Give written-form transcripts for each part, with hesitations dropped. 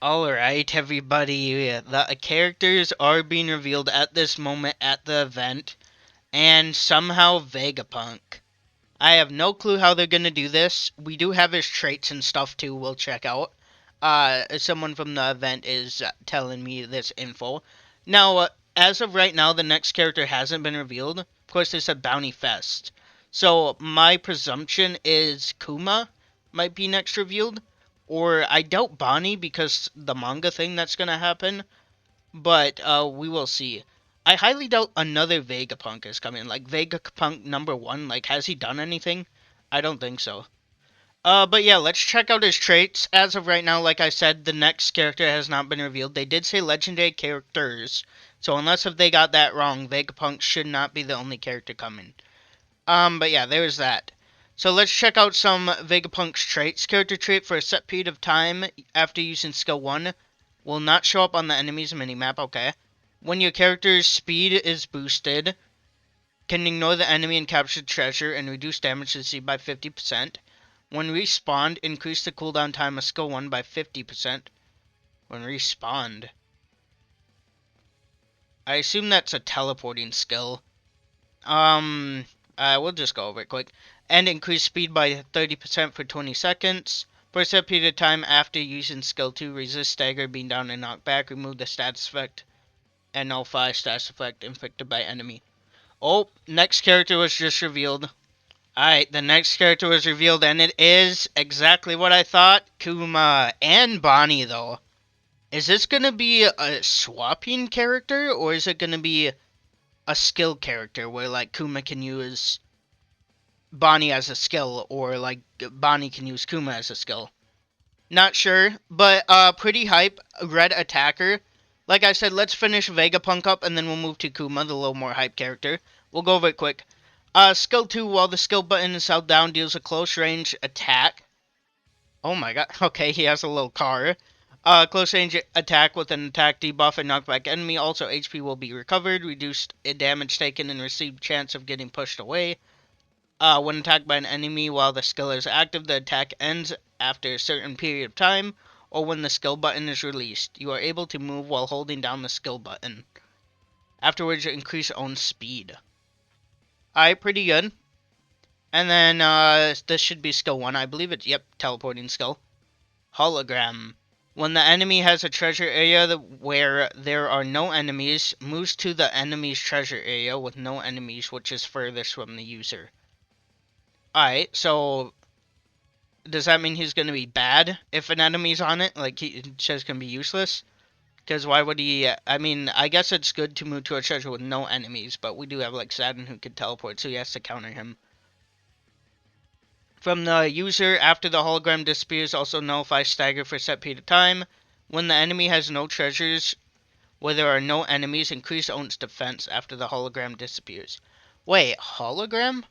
Alright, everybody, the characters are being revealed at this moment at the event, and somehow Vegapunk. I have no clue how they're gonna do this. We do have his traits and stuff too, we'll check out. Someone from the event is telling me this info. Now, as of right now, the next character hasn't been revealed. Of course, they said Bounty Fest. So, my presumption is Kuma might be next revealed. Or I doubt Bonney because the manga thing that's gonna happen. But we will see. I highly doubt another Vegapunk is coming. Like Vegapunk #1. Like, has he done anything? I don't think so. But yeah, let's check out his traits. As of right now, like I said, the next character has not been revealed. They did say legendary characters. So unless if they got that wrong, Vegapunk should not be the only character coming. But yeah, there's that. So let's check out some Vegapunk's traits. Character trait for a set period of time after using skill 1 will not show up on the enemy's minimap, okay. When your character's speed is boosted, can ignore the enemy and capture treasure and reduce damage received by 50%. When respawned, increase the cooldown time of skill 1 by 50%. When respawned. I assume that's a teleporting skill. We'll just go over it quick. And increase speed by 30% for 20 seconds. For a set period of time after using skill 2, resist stagger, being down and knock back, remove the status effect, and nullify status effect inflicted by enemy. Oh, next character was just revealed. Alright, the next character was revealed, and it is exactly what I thought. Kuma and Bonney, though. Is this gonna be a swapping character, or is it gonna be a skill character where, like, Kuma can use Bonney as a skill, or like Bonney can use Kuma as a skill? Not sure, but pretty hype. Red attacker. Like I said, let's finish Vegapunk up and then we'll move to Kuma, the little more hype character. We'll go over it quick. Skill 2, while the skill button is held down, deals a close range attack. Oh my god, okay, he has a little car. Close range attack with an attack debuff and knockback enemy. Also, HP will be recovered, reduced damage taken, and received chance of getting pushed away. When attacked by an enemy while the skill is active, the attack ends after a certain period of time, or when the skill button is released. You are able to move while holding down the skill button. Afterwards, you increase own speed. Alright, pretty good. And then, this should be skill 1. I believe it's, yep, teleporting skill. Hologram. When the enemy has a treasure area where there are no enemies, moves to the enemy's treasure area with no enemies, which is furthest from the user. Alright, so does that mean he's going to be bad if an enemy's on it? Like, he just going to be useless? Because why would he... I mean, I guess it's good to move to a treasure with no enemies, but we do have, like, Saturn who could teleport, so he has to counter him. From the user, after the hologram disappears, also nullify stagger for a set period of time. When the enemy has no treasures, where there are no enemies, increase owns defense after the hologram disappears. Wait, hologram?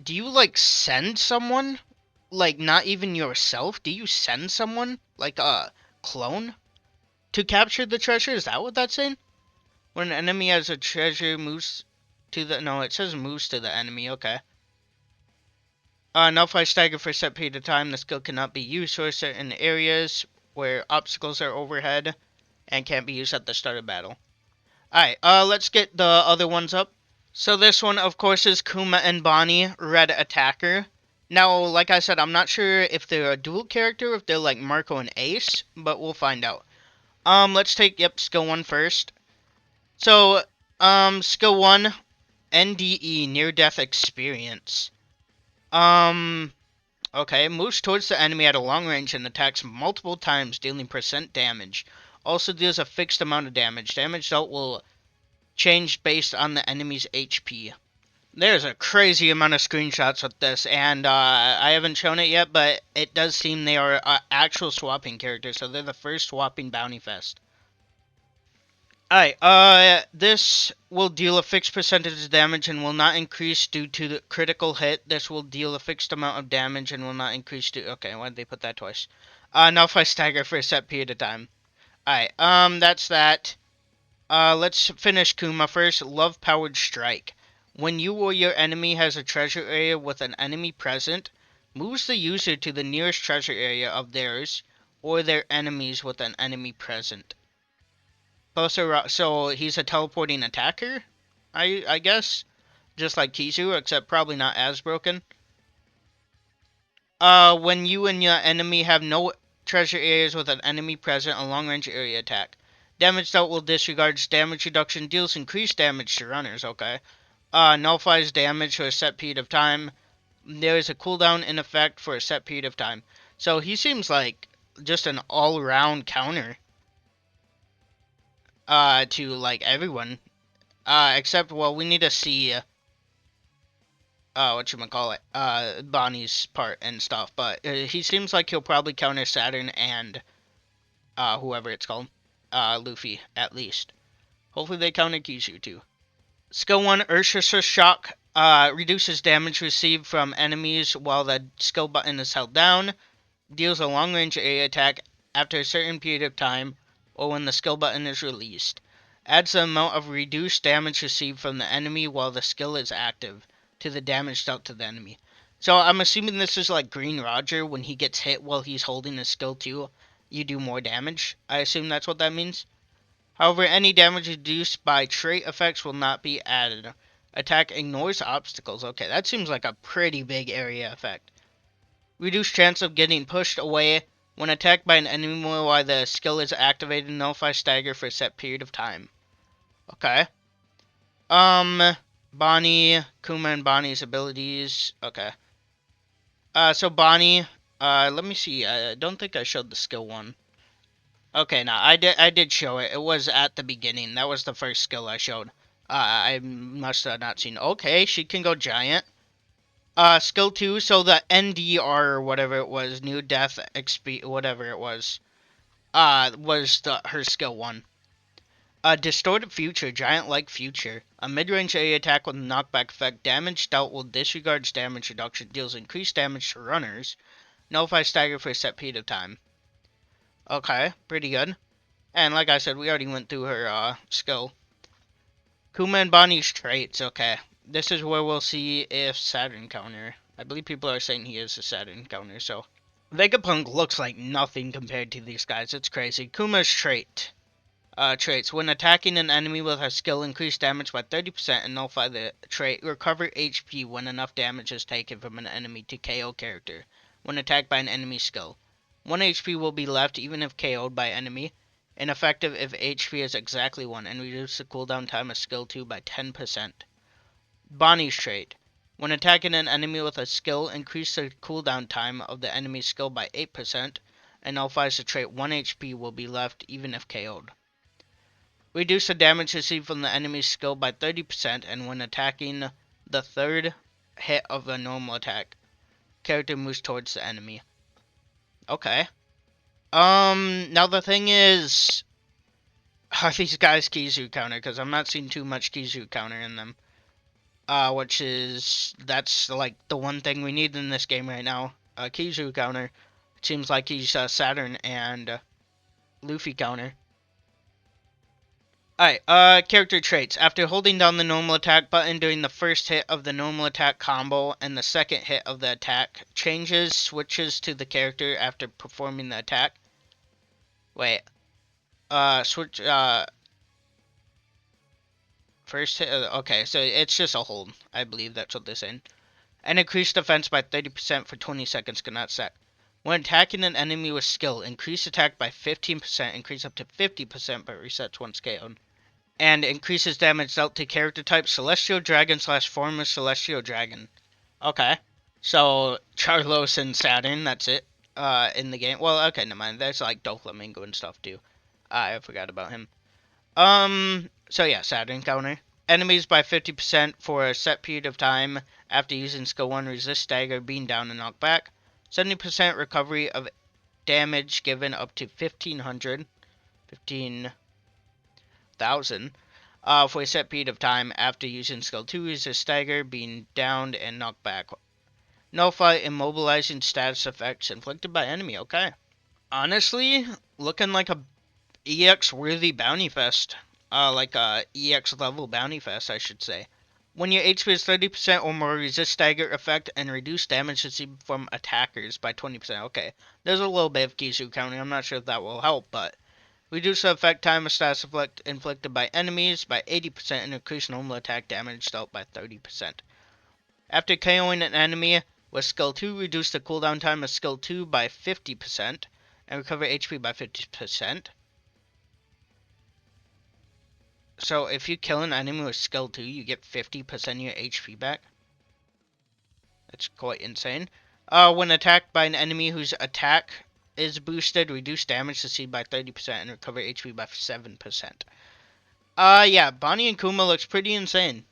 Do you, like, send someone? Like, not even yourself? Do you send someone? Like a clone? To capture the treasure? Is that what that's saying? When an enemy has a treasure, moves to the... No, it says moves to the enemy. Okay. Nullify stagger for a set period of time. The skill cannot be used for certain areas where obstacles are overhead and can't be used at the start of battle. Alright, let's get the other ones up. So this one, of course, is Kuma and Bonney, Red Attacker. Now, like I said, I'm not sure if they're a dual character, if they're like Marco and Ace, but we'll find out. Let's take, skill 1 first. So, skill 1, NDE, Near-Death Experience. Okay, moves towards the enemy at a long range and attacks multiple times, dealing % damage. Also deals a fixed amount of damage. Damage dealt will change based on the enemy's HP. There's a crazy amount of screenshots with this, and I haven't shown it yet, but it does seem they are actual swapping characters, so they're the first swapping Bounty Fest. Alright, this will deal a fixed percentage of damage and will not increase due to the critical hit. This will deal a fixed amount of damage and will not increase due... Okay, why did they put that twice? Nullify stagger for a set period of time. Alright, that's that. Let's finish Kuma first. Love Powered Strike. When you or your enemy has a treasure area with an enemy present, moves the user to the nearest treasure area of theirs, or their enemies with an enemy present. So he's a teleporting attacker, I guess, just like Kizu, except probably not as broken. When you and your enemy have no treasure areas with an enemy present, a long-range area attack. Damage dealt will disregards damage reduction, deals increased damage to runners, okay. Nullifies damage for a set period of time. There is a cooldown in effect for a set period of time. So he seems like just an all-around counter. To, like, everyone. Except, well, we need to see, Bonnie's part and stuff. But he seems like he'll probably counter Saturn and, whoever it's called. Luffy, at least. Hopefully they counter Kizu, too. Skill 1, Earthshaker Shock. Reduces damage received from enemies while the skill button is held down. Deals a long-range area attack after a certain period of time, or when the skill button is released. Adds the amount of reduced damage received from the enemy while the skill is active to the damage dealt to the enemy. So I'm assuming this is like Green Roger, when he gets hit while he's holding his skill 2, you do more damage. I assume that's what that means. However, any damage reduced by trait effects will not be added. Attack ignores obstacles. Okay, that seems like a pretty big area effect. Reduced chance of getting pushed away when attacked by an enemy while the skill is activated. Nullify stagger for a set period of time. Okay. Bonney, Kuma and Bonney's abilities. Okay. So Bonney, let me see. I don't think I showed the skill 1. Okay, no, I did show it. It was at the beginning. That was the first skill I showed. I must have not seen. Okay, she can go giant. Skill 2, so the NDR or whatever it was, New Death XP, whatever it was her skill 1. Distorted Future, Giant-like Future. A mid-range area attack with a knockback effect. Damage dealt will disregards damage reduction, deals increased damage to runners. Nullify stagger for a set period of time. Okay, pretty good. And like I said, we already went through her skill. Kuma and Bonney's traits, okay. This is where we'll see if Saturn counter. I believe people are saying he is a Saturn counter, so. Vegapunk looks like nothing compared to these guys. It's crazy. Kuma's traits. When attacking an enemy with a skill, increase damage by 30% and nullify the trait. Recover HP when enough damage is taken from an enemy to KO character. When attacked by an enemy skill. 1 HP will be left even if KO'd by enemy. Ineffective if HP is exactly 1, and reduce the cooldown time of skill 2 by 10%. Bonney's trait. When attacking an enemy with a skill, increase the cooldown time of the enemy's skill by 8%, and nullifies the trait. 1 HP will be left even if KO'd. Reduce the damage received from the enemy's skill by 30%, and when attacking the third hit of a normal attack, character moves towards the enemy. Okay. Now the thing is, are these guys Kizu counter? Because I'm not seeing too much Kizu counter in them. That's like the one thing we need in this game right now. Kizu counter. It seems like he's Saturn and Luffy counter. Alright, character traits. After holding down the normal attack button during the first hit of the normal attack combo and the second hit of the attack, switches to the character after performing the attack. Wait. First hit, okay, so it's just a hold. I believe that's what they're saying. And increase defense by 30% for 20 seconds cannot set. When attacking an enemy with skill, increase attack by 15%, increase up to 50%, but resets once KO'd. And increases damage dealt to character type Celestial Dragon / former Celestial Dragon. Okay. So, Charlos and Saturn, that's it. In the game. Well, okay, never mind. There's like Doflamingo and stuff too. I forgot about him. So yeah, Saturn counter. Enemies by 50% for a set period of time after using skill 1, resist stagger, being down and knock back. 70% recovery of damage given up to 15,000 for a set period of time after using skill 2, resist stagger, being downed and knocked back. Nullify immobilizing status effects inflicted by enemy. Okay. Honestly, looking like a EX worthy bounty fest. Like a EX level bounty fest, I should say. When your HP is 30% or more, resist stagger effect and reduce damage received from attackers by 20%. Okay, there's a little bit of Kisu counting. I'm not sure if that will help, but reduce the effect time of status effect inflicted by enemies by 80% and increase normal attack damage dealt by 30%. After KOing an enemy with skill 2, reduce the cooldown time of skill 2 by 50% and recover HP by 50%. So if you kill an enemy with skill 2, you get 50% of your HP back. That's quite insane. When attacked by an enemy whose attack is boosted, reduce damage received by 30% and recover HP by 7%. Yeah, Bonney and Kuma looks pretty insane.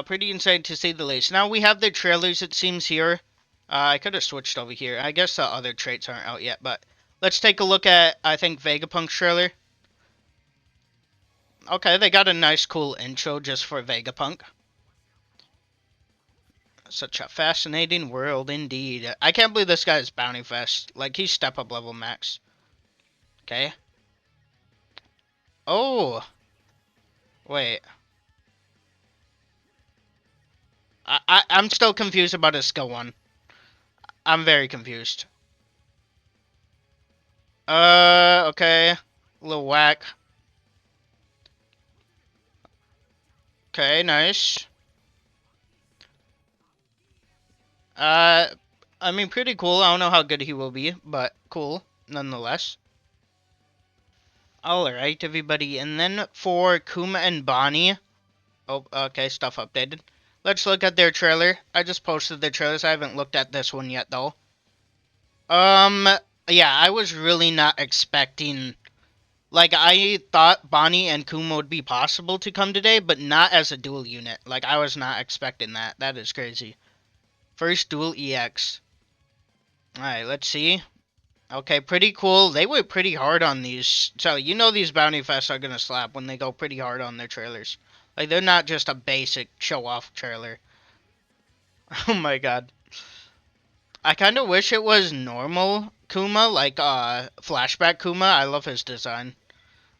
Pretty insane to say the least. Now we have the trailers, it seems, here. I could have switched over here. I guess the other traits aren't out yet, but let's take a look at, I think, Vegapunk's trailer. Okay, they got a nice, cool intro just for Vegapunk. Such a fascinating world indeed. I can't believe this guy is Bounty Fest. Like, he's step up level max. Okay. Oh. Wait. I'm still confused about his skill 1. I'm very confused. Okay. A little whack. Okay, nice. I mean, pretty cool. I don't know how good he will be, but cool, nonetheless. Alright, everybody. And then for Kuma and Bonney. Oh, okay, stuff updated. Let's look at their trailer. I just posted their trailers. I haven't looked at this one yet, though. Yeah, I was really not expecting... Like, I thought Bonney and Kuma would be possible to come today, but not as a dual unit. Like, I was not expecting that. That is crazy. First dual EX. Alright, let's see. Okay, pretty cool. They went pretty hard on these. So, you know these Bounty Fests are gonna slap when they go pretty hard on their trailers. Like, they're not just a basic show-off trailer. Oh my god. I kind of wish it was normal Kuma, like, flashback Kuma. I love his design.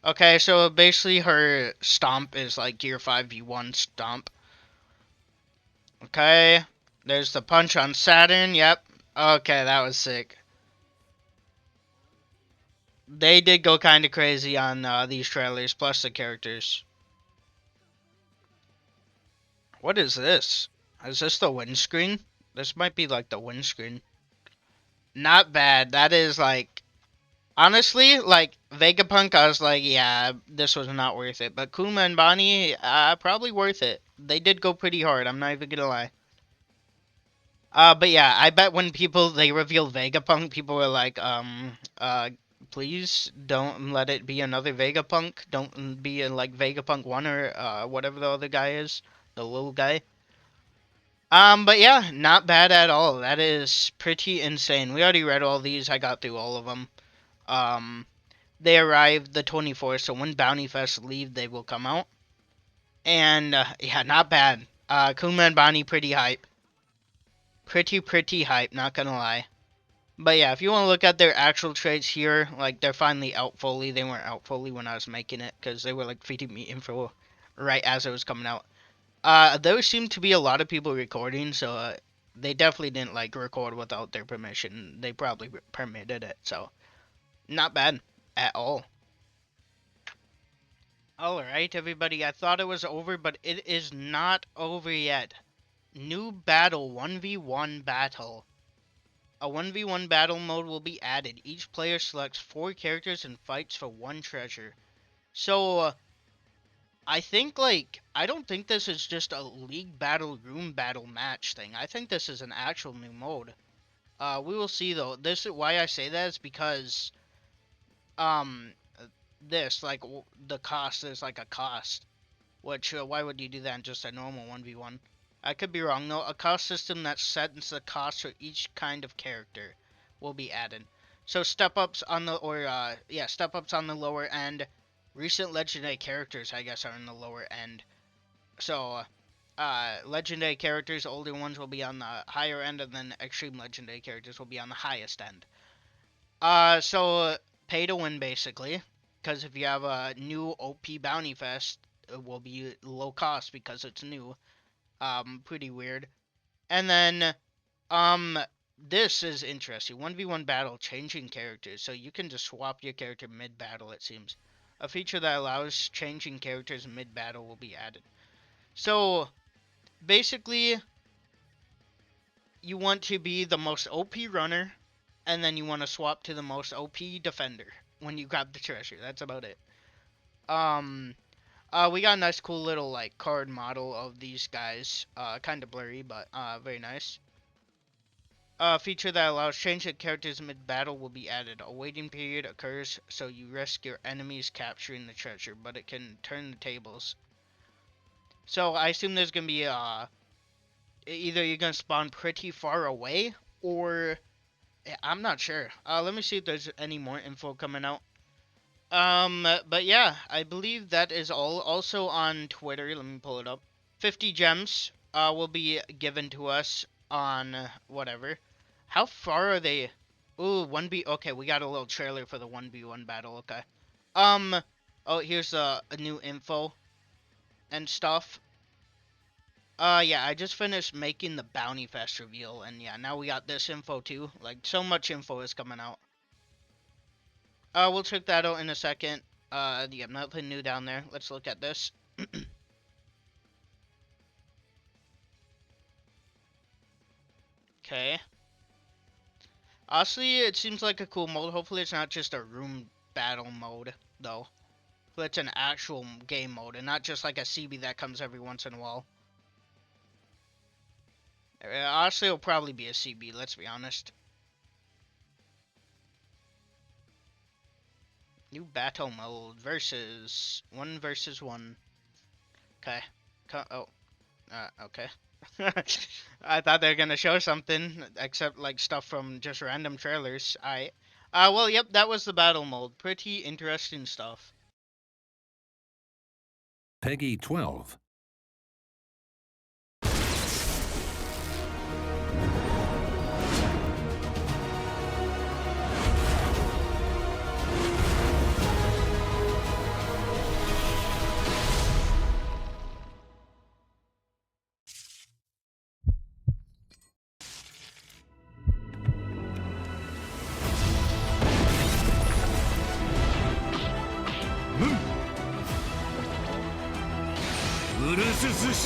Okay, so basically her stomp is like Gear 5v1 stomp. Okay, there's the punch on Saturn, yep. Okay, that was sick. They did go kind of crazy on these trailers, plus the characters. What is this? Is this the windscreen? This might be like the windscreen. Not bad. That is like... Honestly, like, Vegapunk, I was like, yeah, this was not worth it. But Kuma and Bonney, probably worth it. They did go pretty hard, I'm not even gonna lie. But yeah, I bet when they revealed Vegapunk, people were like, please don't let it be another Vegapunk. Don't be like Vegapunk 1 or, whatever the other guy is. The little guy. But yeah, not bad at all. That is pretty insane. We already read all these. I got through all of them. They arrived the 24th, so when Bounty Fest leave, they will come out. And, yeah, not bad. Kuma and Bonney, pretty hype. Pretty hype, not gonna lie. But yeah, if you want to look at their actual traits here, like, they're finally out fully. They weren't out fully when I was making it, because they were, like, feeding me info right as it was coming out. There seemed to be a lot of people recording, so, they definitely didn't, like, record without their permission. They probably permitted it, so, not bad at all. Alright, everybody, I thought it was over, but it is not over yet. New battle, 1v1 battle. A 1v1 battle mode will be added. Each player selects 4 characters and fights for 1 treasure. So, I think, like, I don't think this is just a League Battle Room Battle match thing. I think this is an actual new mode. We will see, though. This is why I say that is because, this, like, the cost is like a cost. Which, why would you do that in just a normal 1v1? I could be wrong, though. A cost system that sets the cost for each kind of character will be added. So step-ups on the, step-ups on the lower end. Recent legendary characters, I guess, are in the lower end. So, legendary characters, older ones will be on the higher end, and then extreme legendary characters will be on the highest end. So, pay to win, basically. Because if you have a new OP Bounty Fest, it will be low cost because it's new. Pretty weird. And then, this is interesting. 1v1 battle, changing characters. So you can just swap your character mid-battle, it seems. A feature that allows changing characters mid-battle will be added. So, basically, you want to be the most OP runner, and then you want to swap to the most OP defender when you grab the treasure. That's about it. We got a nice cool little, like, card model of these guys. Kind of blurry, but, very nice. A feature that allows changing characters mid-battle will be added. A waiting period occurs, so you risk your enemies capturing the treasure, but it can turn the tables. So, I assume there's gonna be, either you're gonna spawn pretty far away, or... I'm not sure. Let me see if there's any more info coming out. But yeah, I believe that is all. Also on Twitter, let me pull it up. 50 gems, will be given to us on whatever. How far are they? Ooh, 1v... Okay, we got a little trailer for the 1v1 battle, okay. Oh, here's, a new info and stuff. Yeah, I just finished making the Bounty Fest reveal, and yeah, now we got this info too. Like, so much info is coming out. We'll check that out in a second. Yeah, nothing new down there. Let's look at this. Okay. Honestly, it seems like a cool mode. Hopefully it's not just a room battle mode, though. Hopefully it's an actual game mode, and not just like a CB that comes every once in a while. Honestly, it'll probably be a CB, let's be honest. New battle mode versus 1 versus 1. Okay. Okay. I thought they were gonna show something, except like stuff from just random trailers. Well, yep, that was the battle mode. Pretty interesting stuff. Peggy 12.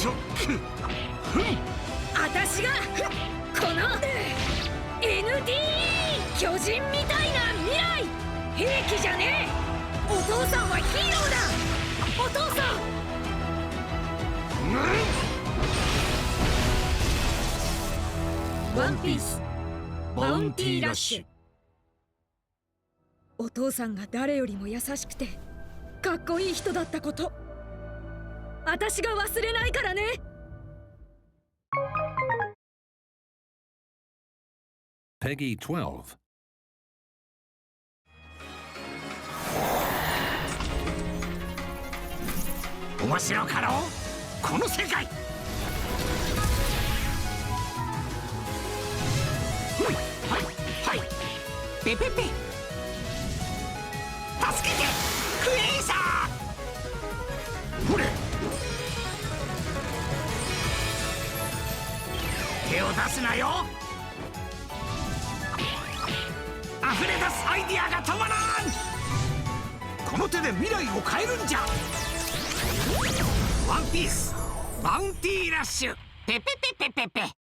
ショック。私がこの ND 巨人みたいな未来兵器じゃねえ。お父さんはヒーローだ。お父さん。ワンピースバウンティーラッシュ。お父さんが誰よりも優しくてかっこいい人だったこと。私が忘れないからね。Peggy 12. 面白かろうこの世界。はいペペペ助けてクエイサー。ほれ手を出すなよ。溢れ出すアイディアが止まらん。この手で未来を変えるんじゃ。ワンピースバウンティーラッシュペペペペペペ。